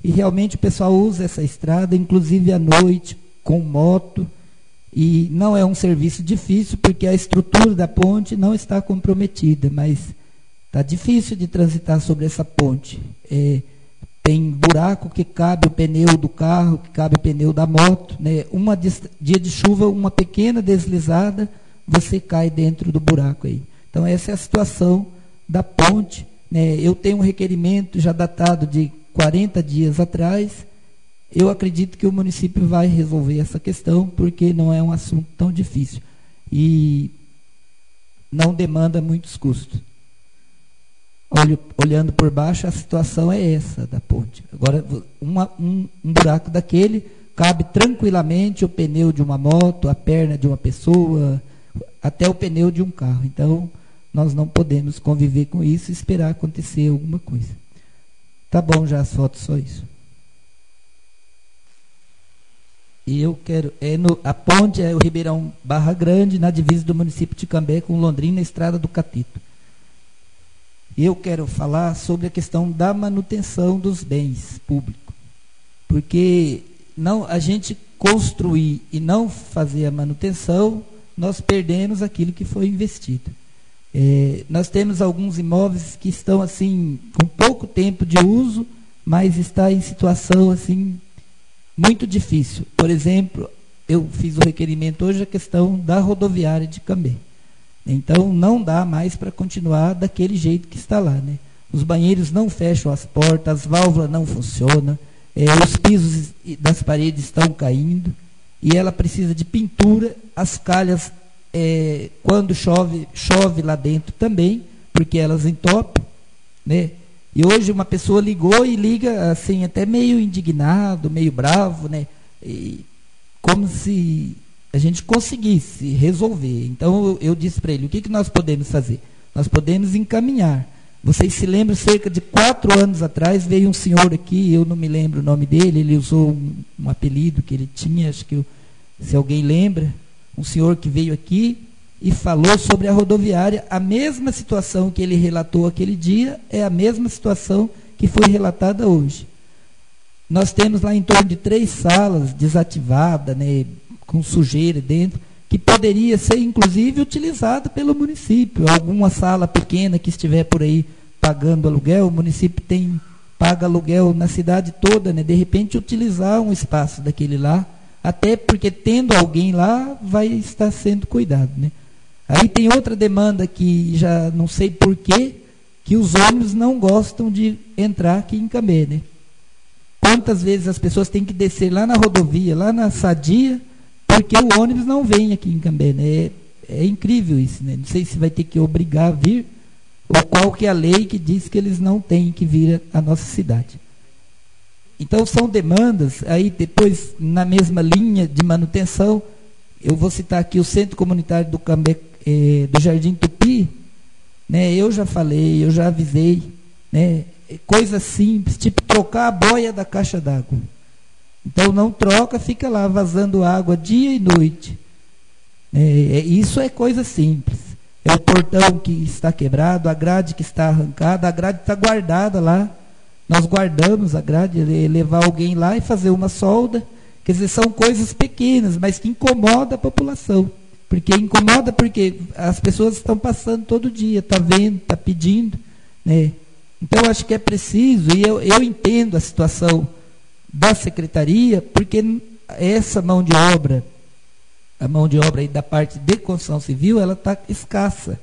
S11: e realmente o pessoal usa essa estrada, inclusive à noite, com moto, e não é um serviço difícil, porque a estrutura da ponte não está comprometida, mas está difícil de transitar sobre essa ponte. Tem buraco que cabe o pneu do carro, que cabe o pneu da moto, né? Dia de chuva, uma pequena deslizada, você cai dentro do buraco aí. Então essa é a situação da ponte, né? Eu tenho um requerimento já datado de 40 dias atrás. Eu acredito que o município vai resolver essa questão, porque não é um assunto tão difícil e não demanda muitos custos. Olhando por baixo, a situação é essa da ponte. Agora, um buraco daquele cabe tranquilamente o pneu de uma moto, a perna de uma pessoa, até o pneu de um carro. Então, nós não podemos conviver com isso e esperar acontecer alguma coisa. Tá bom já as fotos, só isso. E eu quero... a ponte é o Ribeirão Barra Grande, na divisa do município de Cambé com Londrina, na estrada do Catito. Eu quero falar sobre a questão da manutenção dos bens públicos. Porque a gente construir e não fazer a manutenção, nós perdemos aquilo que foi investido. Nós temos alguns imóveis que estão assim com pouco tempo de uso, mas está em situação assim muito difícil. Por exemplo, eu fiz o requerimento hoje a questão da rodoviária de Cambé. Então não dá mais para continuar daquele jeito que está lá, né? Os banheiros não fecham as portas, as válvulas não funcionam, os pisos das paredes estão caindo e ela precisa de pintura, as calhas quando chove lá dentro também, porque elas entopem, né? E hoje uma pessoa ligou e liga assim, até meio indignado, meio bravo, né? Como se a gente conseguisse resolver. Então eu disse para ele, o que nós podemos fazer? Nós podemos encaminhar. Vocês se lembram, cerca de 4 anos atrás, veio um senhor aqui, eu não me lembro o nome dele, ele usou um apelido que ele tinha, acho que se alguém lembra, um senhor que veio aqui e falou sobre a rodoviária, a mesma situação que ele relatou aquele dia, é a mesma situação que foi relatada hoje. Nós temos lá em torno de 3 salas desativadas, né, com sujeira dentro, que poderia ser, inclusive, utilizada pelo município. Alguma sala pequena que estiver por aí pagando aluguel, o município paga aluguel na cidade toda, né? De repente, utilizar um espaço daquele lá, até porque, tendo alguém lá, vai estar sendo cuidado, né? Aí tem outra demanda que já não sei porquê, que os ônibus não gostam de entrar aqui em Cambé, né? Quantas vezes as pessoas têm que descer lá na rodovia, lá na Sadia, porque o ônibus não vem aqui em Cambé, né? É incrível isso, né? Não sei se vai ter que obrigar a vir, ou qual que é a lei que diz que eles não têm que vir à nossa cidade. Então são demandas, aí depois na mesma linha de manutenção, eu vou citar aqui o Centro Comunitário do Cambé, do Jardim Tupi, né? Eu já falei, eu já avisei, né? Coisas simples, tipo trocar a boia da caixa d'água. Então não troca, fica lá vazando água dia e noite. Isso é coisa simples. É o portão que está quebrado, a grade que está arrancada, a grade está guardada lá. Nós guardamos a grade, levar alguém lá e fazer uma solda. Quer dizer, são coisas pequenas, mas que incomodam a população. Incomoda porque as pessoas estão passando todo dia, está vendo, está pedindo, né? Então acho que é preciso, e eu entendo a situação da secretaria, porque essa mão de obra, a mão de obra aí da parte de construção civil, ela está escassa.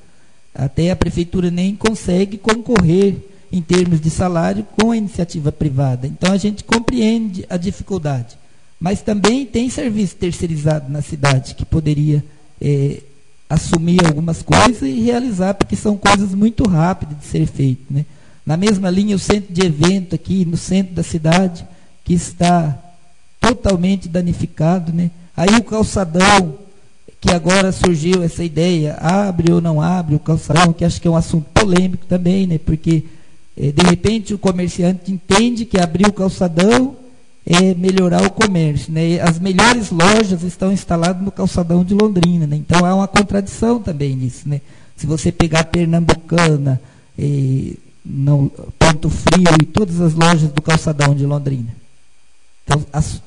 S11: Até a prefeitura nem consegue concorrer em termos de salário com a iniciativa privada. Então a gente compreende a dificuldade. Mas também tem serviço terceirizado na cidade que poderia assumir algumas coisas e realizar, porque são coisas muito rápidas de ser feitas, né? Na mesma linha, o centro de evento aqui no centro da cidade, que está totalmente danificado, né? Aí o calçadão, que agora surgiu essa ideia, abre ou não abre o calçadão, que acho que é um assunto polêmico também, né? Porque De repente o comerciante entende que abrir o calçadão é melhorar o comércio, né? As melhores lojas estão instaladas no calçadão de Londrina, né? Então há uma contradição também nisso, né? Se você pegar Pernambucana, Ponto Frio e todas as lojas do calçadão de Londrina.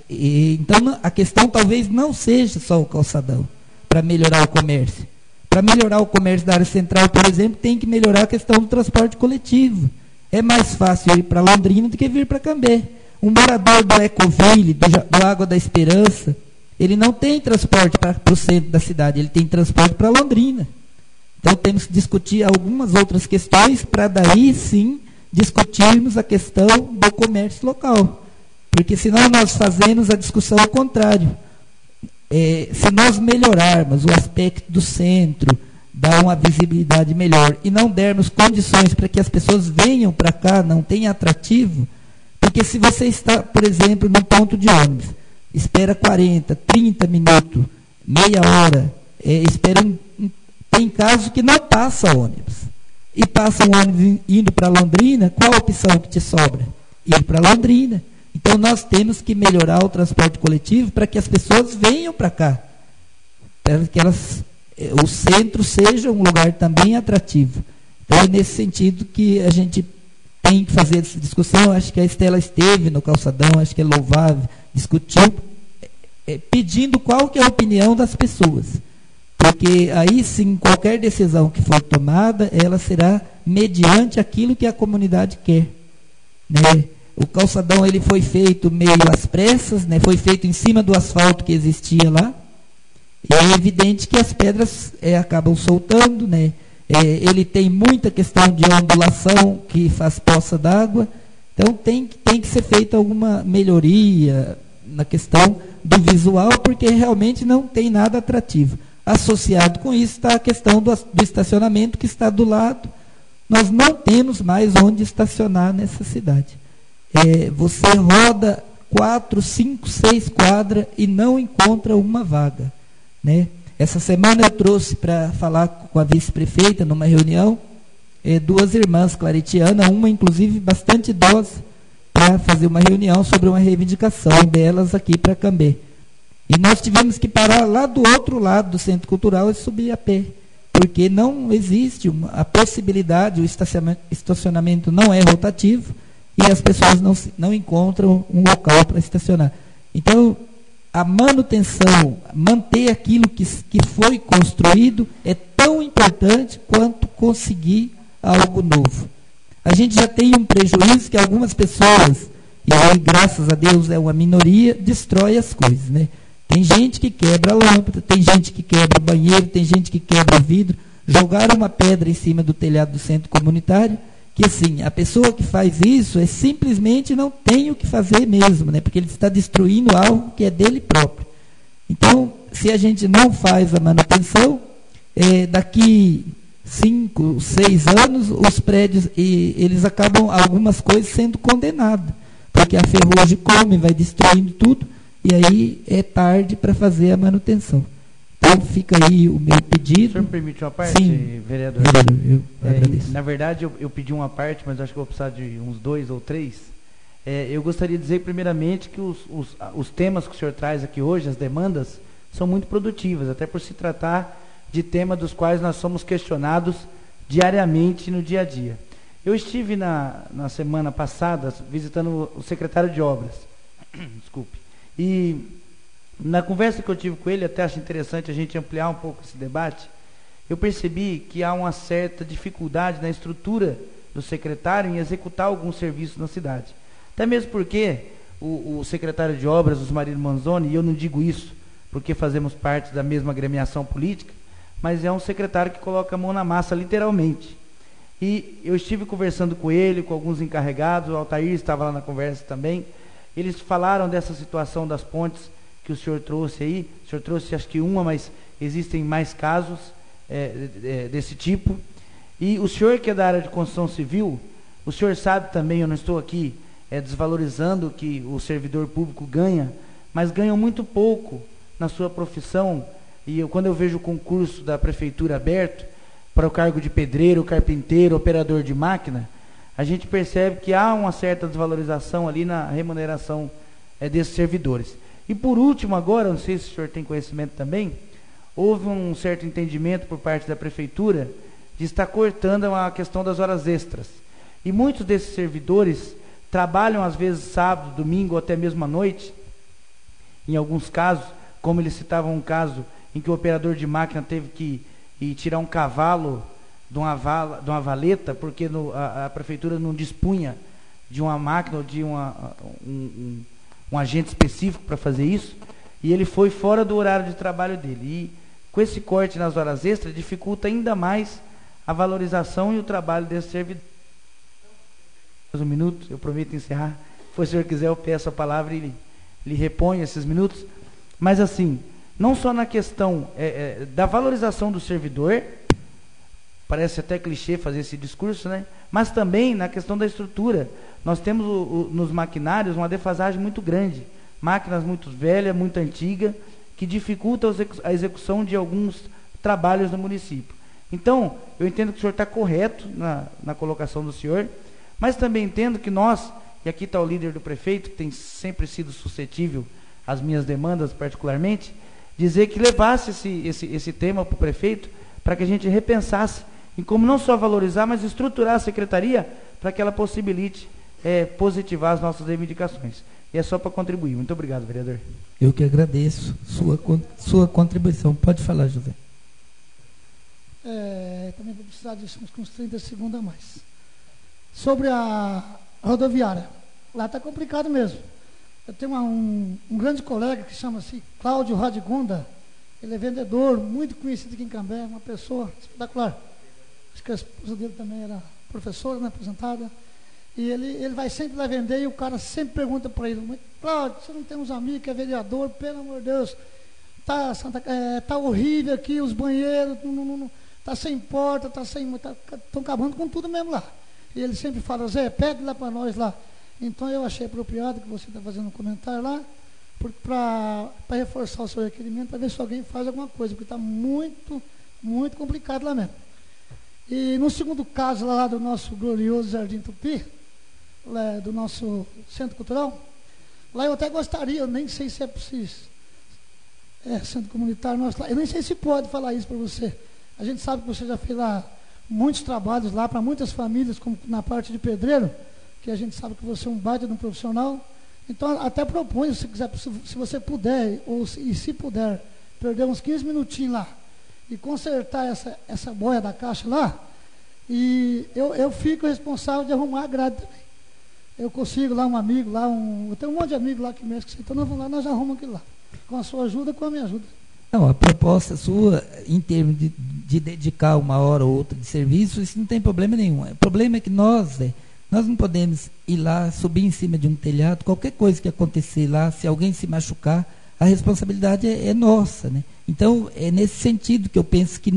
S11: Então a questão talvez não seja só o calçadão para melhorar o comércio. Para melhorar o comércio da área central, por exemplo, tem que melhorar a questão do transporte coletivo. É mais fácil ir para Londrina do que vir para Cambé. Um morador do Ecoville, do Água da Esperança, ele não tem transporte para o centro da cidade, ele tem transporte para Londrina. Então temos que discutir algumas outras questões para daí sim discutirmos a questão do comércio local. Porque senão nós fazemos a discussão ao contrário. Se nós melhorarmos o aspecto do centro, dar uma visibilidade melhor e não dermos condições para que as pessoas venham para cá, não tenha atrativo, porque se você está, por exemplo, num ponto de ônibus, espera 40, 30 minutos, meia hora, tem casos que não passa ônibus. E passa um ônibus indo para Londrina, qual a opção que te sobra? Ir para Londrina. Então nós temos que melhorar o transporte coletivo para que as pessoas venham para cá. Para que o centro seja um lugar também atrativo. Então é nesse sentido que a gente tem que fazer essa discussão. Acho que a Estela esteve no calçadão, acho que é louvável, discutiu, pedindo qual que é a opinião das pessoas. Porque aí sim, qualquer decisão que for tomada, ela será mediante aquilo que a comunidade quer. Né? O calçadão ele foi feito meio às pressas, né? Foi feito em cima do asfalto que existia lá. E é evidente que as pedras acabam soltando, né? Ele tem muita questão de ondulação que faz poça d'água. Então tem que ser feita alguma melhoria na questão do visual, porque realmente não tem nada atrativo. Associado com isso está a questão do estacionamento que está do lado. Nós não temos mais onde estacionar nessa cidade. Você roda 4, 5, 6 quadras e não encontra uma vaga. Né? Essa semana eu trouxe para falar com a vice-prefeita numa reunião, 2 irmãs claretianas, uma inclusive bastante idosa, para fazer uma reunião sobre uma reivindicação delas aqui para Cambé. E nós tivemos que parar lá do outro lado do Centro Cultural e subir a pé, porque não existe a possibilidade, o estacionamento não é rotativo, e as pessoas não encontram um local para estacionar. Então, a manutenção, manter aquilo que foi construído é tão importante quanto conseguir algo novo. A gente já tem um prejuízo que algumas pessoas, e aí, graças a Deus, é uma minoria, destrói as coisas. Né? Tem gente que quebra a lâmpada, tem gente que quebra o banheiro, tem gente que quebra o vidro. Jogaram uma pedra em cima do telhado do centro comunitário, que assim, a pessoa que faz isso simplesmente não tem o que fazer mesmo, né? Porque ele está destruindo algo que é dele próprio. Então, se a gente não faz a manutenção, daqui 5, 6 anos, os prédios, eles acabam, algumas coisas, sendo condenadas, porque a ferrugem come, vai destruindo tudo, e aí é tarde para fazer a manutenção. Então, fica aí o meu pedido. O senhor me permite uma parte, sim, vereador? Eu agradeço. Na verdade, eu pedi uma parte, mas acho que vou precisar de uns 2 ou 3. Eu gostaria de dizer, primeiramente, que os temas que o senhor traz aqui hoje, as demandas, são muito produtivas, até por se tratar de temas dos quais nós somos questionados diariamente no dia a dia. Eu estive na semana passada visitando o secretário de Obras. Desculpe. E na conversa que eu tive com ele, até acho interessante a gente ampliar um pouco esse debate, eu percebi que há uma certa dificuldade na estrutura do secretário em executar alguns serviços na cidade. Até mesmo porque o secretário de Obras, Osmarino Manzoni, e eu não digo isso porque fazemos parte da mesma agremiação política, mas é um secretário que coloca a mão na massa, literalmente. E eu estive conversando com ele, com alguns encarregados, o Altair estava lá na conversa também, eles falaram dessa situação das pontes que o senhor trouxe aí. O senhor trouxe acho que uma, mas existem mais casos desse tipo. E o senhor que é da área de construção civil, o senhor sabe também, eu não estou aqui desvalorizando o que o servidor público ganha, mas ganham muito pouco na sua profissão. E quando eu vejo o concurso da prefeitura aberto para o cargo de pedreiro, carpinteiro, operador de máquina,
S6: a gente percebe que há uma certa desvalorização ali na remuneração desses servidores. E por último agora, não sei se o senhor tem conhecimento também, houve um certo entendimento por parte da prefeitura de estar cortando a questão das horas extras. E muitos desses servidores trabalham às vezes sábado, domingo ou até mesmo à noite. Em alguns casos, como eles citavam um caso em que o operador de máquina teve que ir tirar um cavalo de uma valeta, porque a prefeitura não dispunha de uma máquina ou de um agente específico para fazer isso, e ele foi fora do horário de trabalho dele. E com esse corte nas horas extras, dificulta ainda mais a valorização e o trabalho desse servidor. Mais um minuto, eu prometo encerrar. Se o senhor quiser, eu peço a palavra e lhe reponho esses minutos. Mas assim, não só na questão da valorização do servidor, parece até clichê fazer esse discurso, né? Mas também na questão da estrutura. Nós temos nos maquinários uma defasagem muito grande, máquinas muito velhas, muito antigas, que dificultam a execução de alguns trabalhos no município. Então, eu entendo que o senhor está correto na colocação do senhor, mas também entendo que nós, e aqui está o líder do prefeito, que tem sempre sido suscetível às minhas demandas particularmente, dizer que levasse esse tema para o prefeito, para que a gente repensasse em como não só valorizar, mas estruturar a secretaria para que ela possibilite positivar as nossas reivindicações. E é só para contribuir. Muito obrigado, vereador.
S11: Eu que agradeço sua contribuição. Pode falar, José.
S9: Também vou precisar de uns 30 segundos a mais. Sobre a rodoviária, lá está complicado mesmo. Eu tenho um grande colega que chama-se Cláudio Radigunda. Ele é vendedor, muito conhecido aqui em Cambé, uma pessoa espetacular. Acho que a esposa dele também era professora, né, aposentada. E ele vai sempre lá vender e o cara sempre pergunta para ele: mas, Cláudio, você não tem uns amigos que é vereador? Pelo amor de Deus, tá horrível aqui, os banheiros, tá sem porta, estão acabando com tudo mesmo lá. E ele sempre fala: Zé, pede lá para nós lá. Então eu achei apropriado que você está fazendo um comentário lá, para reforçar o seu requerimento, para ver se alguém faz alguma coisa, porque está muito, muito complicado lá mesmo. E no segundo caso lá do nosso glorioso Jardim Tupi, do nosso Centro Cultural, lá eu até gostaria, eu nem sei se é preciso, Centro Comunitário nosso lá, eu nem sei se pode falar isso para você. A gente sabe que você já fez lá muitos trabalhos lá para muitas famílias, como na parte de pedreiro, que a gente sabe que você é um baita de um profissional. Então até proponho, se quiser, se você puder, se puder, perder uns 15 minutinhos lá e consertar essa boia da caixa lá, e eu fico responsável de arrumar a grade também. Eu consigo lá um amigo, eu tenho um monte de amigos lá que mexe com isso, então nós vamos lá, nós arrumamos aquilo lá. Com a sua ajuda, com a minha ajuda.
S11: Não, a proposta sua, em termos de dedicar uma hora ou outra de serviço, isso não tem problema nenhum. O problema é que nós não podemos ir lá, subir em cima de um telhado, qualquer coisa que acontecer lá, se alguém se machucar, a responsabilidade é nossa, né? Então, é nesse sentido que eu penso que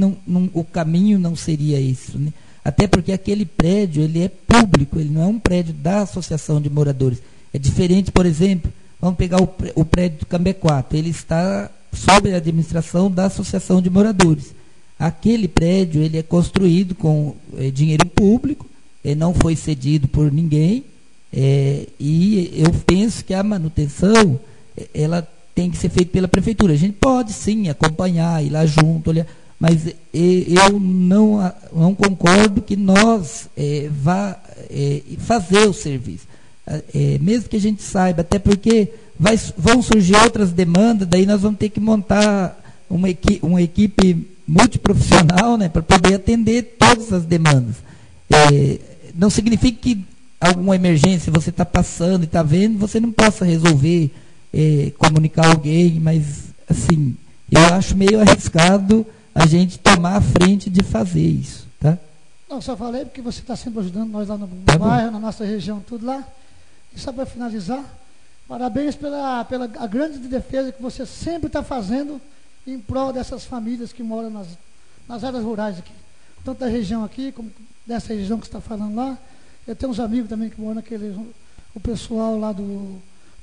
S11: o caminho não seria isso, né? Até porque aquele prédio, ele é público, ele não é um prédio da Associação de Moradores. É diferente, por exemplo, vamos pegar o prédio do Cambé 4, ele está sob a administração da Associação de Moradores. Aquele prédio, ele é construído com dinheiro público, não foi cedido por ninguém, e eu penso que a manutenção, ela tem que ser feita pela prefeitura. A gente pode, sim, acompanhar, ir lá junto, olhar, mas eu não concordo que nós vá fazer o serviço. Mesmo que a gente saiba, até porque vão surgir outras demandas, daí nós vamos ter que montar uma equipe multiprofissional, né, para poder atender todas as demandas. Não significa que alguma emergência você está passando e está vendo, você não possa resolver, comunicar alguém, mas assim, eu acho meio arriscado a gente tomar a frente de fazer isso, tá?
S9: Não, só falei porque você está sempre ajudando nós lá no bairro, na nossa região, tudo lá. E só para finalizar, parabéns pela a grande defesa que você sempre está fazendo em prol dessas famílias que moram nas áreas rurais aqui. Tanto da região aqui, como dessa região que você está falando lá. Eu tenho uns amigos também que moram o pessoal lá do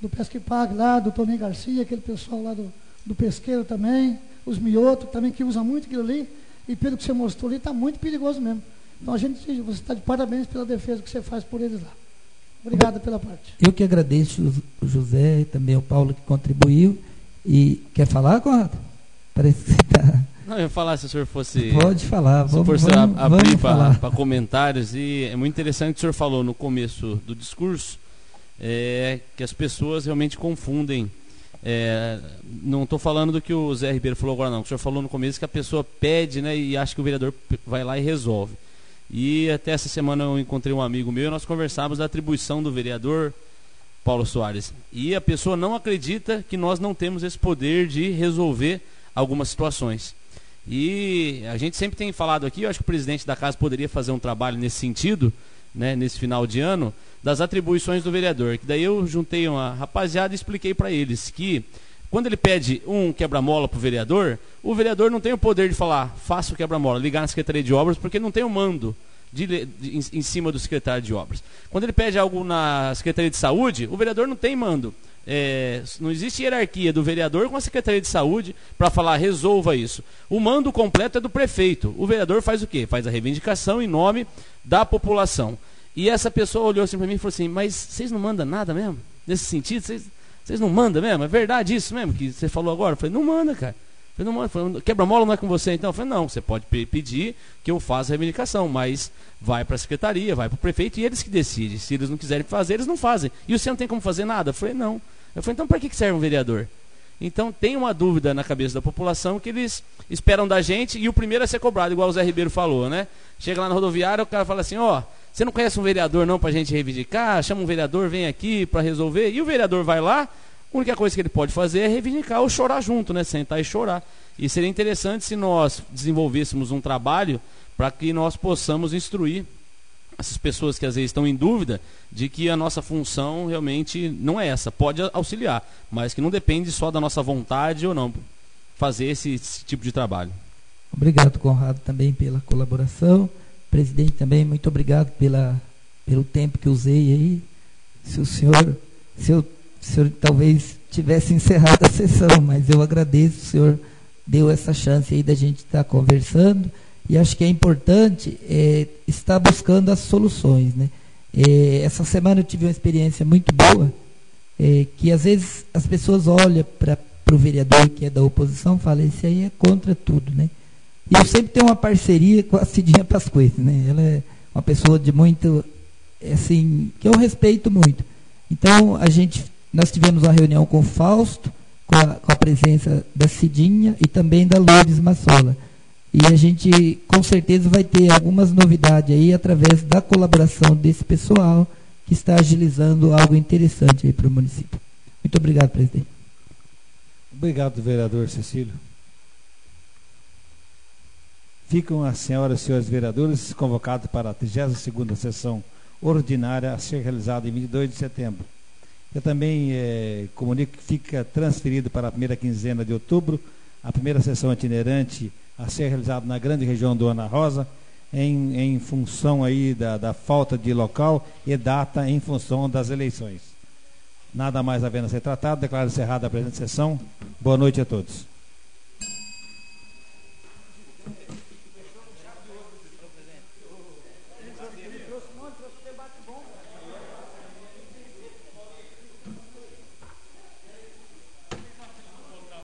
S9: Pesca e Pague, lá do Toninho Garcia, aquele pessoal lá do Pesqueiro também, os miotos também, que usam muito aquilo ali, e pelo que você mostrou ali, está muito perigoso mesmo. Então você está de parabéns pela defesa que você faz por eles lá. Obrigado pela parte.
S11: Eu que agradeço o José e também o Paulo que contribuiu. E quer falar, Conrado? Parece que você está...
S7: Não, eu ia falar se o senhor fosse...
S11: Pode falar.
S7: Se
S11: vamos,
S7: fosse abrir
S11: falar.
S7: para comentários. E é muito interessante o que o senhor falou no começo do discurso, que as pessoas realmente confundem. Não estou falando do que o Zé Ribeiro falou agora, não. O senhor falou no começo que a pessoa pede, né, e acha que o vereador vai lá e resolve. E até essa semana eu encontrei um amigo meu e nós conversávamos da atribuição do vereador Paulo Soares. E a pessoa não acredita que nós não temos esse poder de resolver algumas situações. E a gente sempre tem falado aqui, eu acho que o presidente da casa poderia fazer um trabalho nesse sentido, né, nesse final de ano, das atribuições do vereador. Que daí eu juntei uma rapaziada e expliquei para eles que quando ele pede um quebra-mola para o vereador não tem o poder de falar, faça o quebra-mola, ligar na Secretaria de Obras, porque não tem o mando em cima do secretário de Obras. Quando ele pede algo na Secretaria de Saúde, o vereador não tem mando. Não existe hierarquia do vereador com a Secretaria de Saúde para falar, resolva isso. O mando completo é do prefeito. O vereador faz o quê? Faz a reivindicação em nome da população. E essa pessoa olhou assim para mim e falou assim, mas vocês não mandam nada mesmo? Nesse sentido, vocês não mandam mesmo? É verdade isso mesmo que você falou agora? Eu falei, não manda, cara. Eu falei, não manda. Quebra-mola não é com você então? Eu falei, não, você pode pedir que eu faça a reivindicação, mas vai para a secretaria, vai para o prefeito e eles que decidem. Se eles não quiserem fazer, eles não fazem. E você não tem como fazer nada? Eu falei, não. Eu falei, então para que serve um vereador? Então tem uma dúvida na cabeça da população que eles esperam da gente e o primeiro a ser cobrado, igual o Zé Ribeiro falou, né? Chega lá na rodoviária, o cara fala assim, você não conhece um vereador não para a gente reivindicar? Chama um vereador, vem aqui para resolver. E o vereador vai lá, a única coisa que ele pode fazer é reivindicar ou chorar junto, né? Sentar e chorar. E seria interessante se nós desenvolvêssemos um trabalho para que nós possamos instruir essas pessoas que às vezes estão em dúvida de que a nossa função realmente não é essa. Pode auxiliar, mas que não depende só da nossa vontade ou não fazer esse tipo de trabalho.
S11: Obrigado, Conrado, também pela colaboração. Presidente, também muito obrigado pelo tempo que usei aí. Se o senhor talvez tivesse encerrado a sessão, mas eu agradeço, o senhor deu essa chance aí da gente estar conversando. E acho que é importante estar buscando as soluções, né? Essa semana eu tive uma experiência muito boa, que às vezes as pessoas olham para o vereador que é da oposição e falam, esse aí é contra tudo, né? E eu sempre tenho uma parceria com a Cidinha Pasquete, né? Ela é uma pessoa de muito, assim, que eu respeito muito. Então, nós tivemos uma reunião com o Fausto, com a presença da Cidinha e também da Lourdes Massola. E a gente, com certeza, vai ter algumas novidades aí através da colaboração desse pessoal que está agilizando algo interessante aí para o município. Muito obrigado, presidente.
S1: Obrigado, vereador Cecílio. Ficam as senhoras e senhores vereadores convocados para a 32ª sessão ordinária a ser realizada em 22 de setembro. Eu também comunico que fica transferido para a primeira quinzena de outubro a primeira sessão itinerante a ser realizada na grande região do Ana Rosa, em função aí da falta de local e data em função das eleições. Nada mais havendo a ser tratado, declaro encerrada a presente sessão. Boa noite a todos.